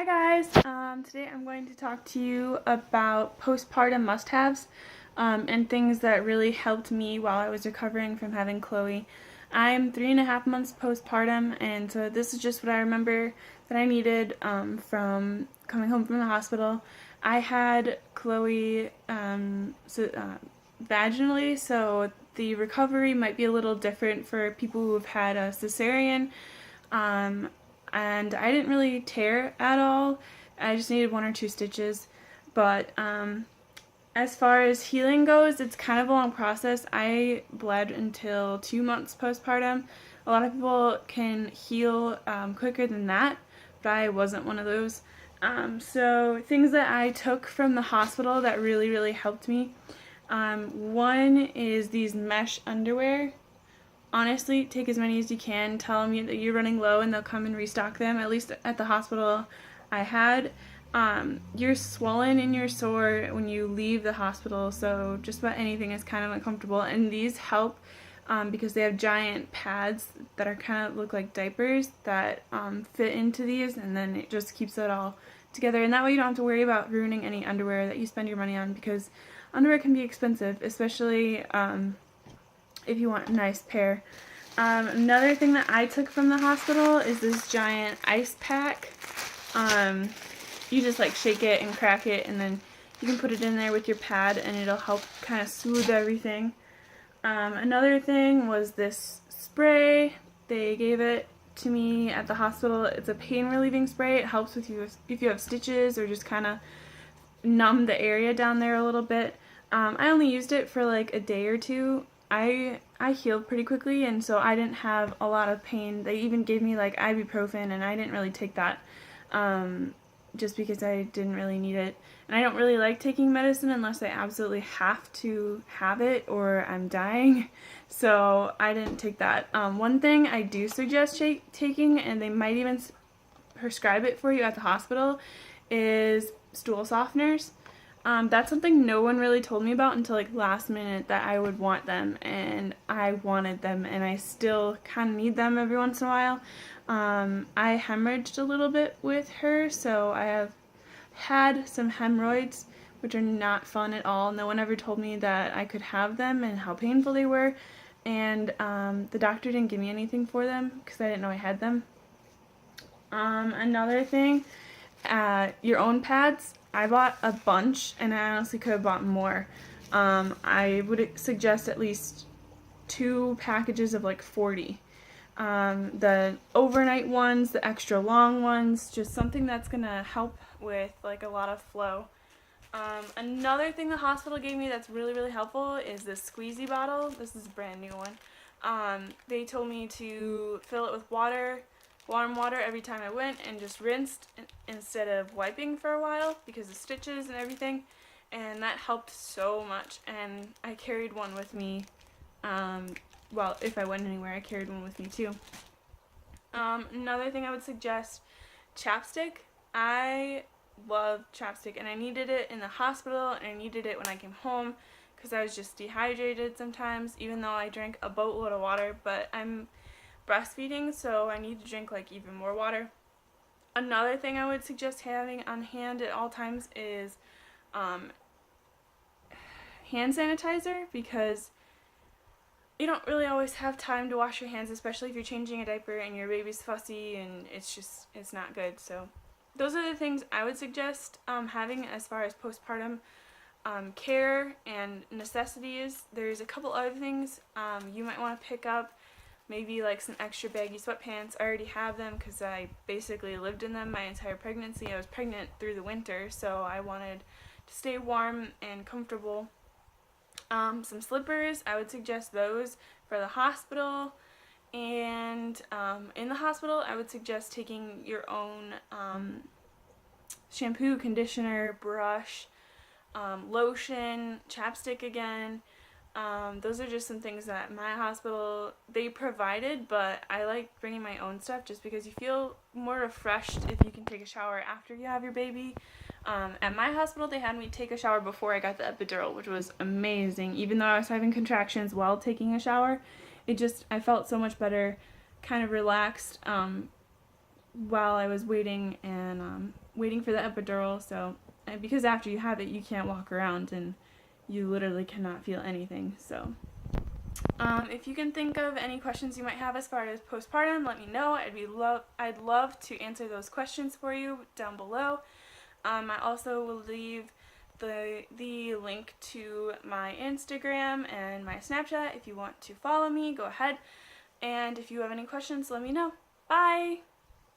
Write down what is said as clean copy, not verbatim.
Hi guys, today I'm going to talk to you about postpartum must-haves and things that really helped me while I was recovering from having Chloe. I'm 3.5 months postpartum, and so this is just what I remember that I needed from coming home from the hospital. I had Chloe vaginally, so the recovery might be a little different for people who have had a cesarean. Um, and I didn't really tear at all. I just needed 1 or 2 stitches. But as far as healing goes, it's kind of a long process. I bled until 2 months postpartum. A lot of people can heal quicker than that, but I wasn't one of those. So things that I took from the hospital that really helped me. One is these mesh underwear. Honestly, take as many as you can. Tell them that you're running low and they'll come and restock them. At least at the hospital I had. You're swollen and you're sore when you leave the hospital, so just about anything is kind of uncomfortable. And these help because they have giant pads that are kind of look like diapers that fit into these, and then it just keeps it all together. And that way you don't have to worry about ruining any underwear that you spend your money on, because underwear can be expensive, especially if you want a nice pair. Another thing that I took from the hospital is this giant ice pack. You just like shake it and crack it, and then you can put it in there with your pad and it'll help kind of smooth everything. Another thing was this spray. They gave it to me at the hospital. It's a pain relieving spray. It helps with you if you have stitches or just kind of numb the area down there a little bit. I only used it for like a day or two. I healed pretty quickly, and so I didn't have a lot of pain. They even gave me like ibuprofen, and I didn't really take that just because I didn't really need it. And I don't really like taking medicine unless I absolutely have to have it or I'm dying, so I didn't take that. One thing I do suggest taking, and they might even prescribe it for you at the hospital, is stool softeners. That's something no one really told me about until like last minute, that I would want them, and I wanted them, and I still kind of need them every once in a while. I hemorrhaged a little bit with her, so I have had some hemorrhoids, which are not fun at all. No one ever told me that I could have them and how painful they were, and the doctor didn't give me anything for them because I didn't know I had them. Another thing, your own pads. I bought a bunch, and I honestly could have bought more. I would suggest at least 2 packages of like 40. The overnight ones, the extra long ones, just something that's gonna help with like a lot of flow. Another thing the hospital gave me that's really helpful is this squeezy bottle. This is a brand new one. They told me to fill it with warm water every time I went, and just rinsed instead of wiping for a while because of stitches and everything, and that helped so much. And I carried one with me. Well, if I went anywhere, I carried one with me too. Another thing I would suggest, chapstick. I love chapstick, and I needed it in the hospital, and I needed it when I came home because I was just dehydrated sometimes, even though I drank a boatload of water. But I'm breastfeeding, so I need to drink like even more water. Another thing I would suggest having on hand at all times is hand sanitizer, because you don't really always have time to wash your hands, especially if you're changing a diaper and your baby's fussy, and it's not good. So those are the things I would suggest having as far as postpartum care and necessities. There's a couple other things you might want to pick up. Maybe like some extra baggy sweatpants. I already have them because I basically lived in them my entire pregnancy. I was pregnant through the winter, so I wanted to stay warm and comfortable. Some slippers, I would suggest those for the hospital. And in the hospital, I would suggest taking your own shampoo, conditioner, brush, lotion, chapstick again. Those are just some things that my hospital, they provided, but I like bringing my own stuff just because you feel more refreshed if you can take a shower after you have your baby. At my hospital, they had me take a shower before I got the epidural, which was amazing. Even though I was having contractions while taking a shower, I felt so much better, kind of relaxed. while I was waiting and waiting for the epidural. So, and because after you have it, you can't walk around and you literally cannot feel anything. So, if you can think of any questions you might have as far as postpartum, let me know. I'd love to answer those questions for you down below. I also will leave the link to my Instagram and my Snapchat. If you want to follow me, go ahead. And if you have any questions, let me know. Bye!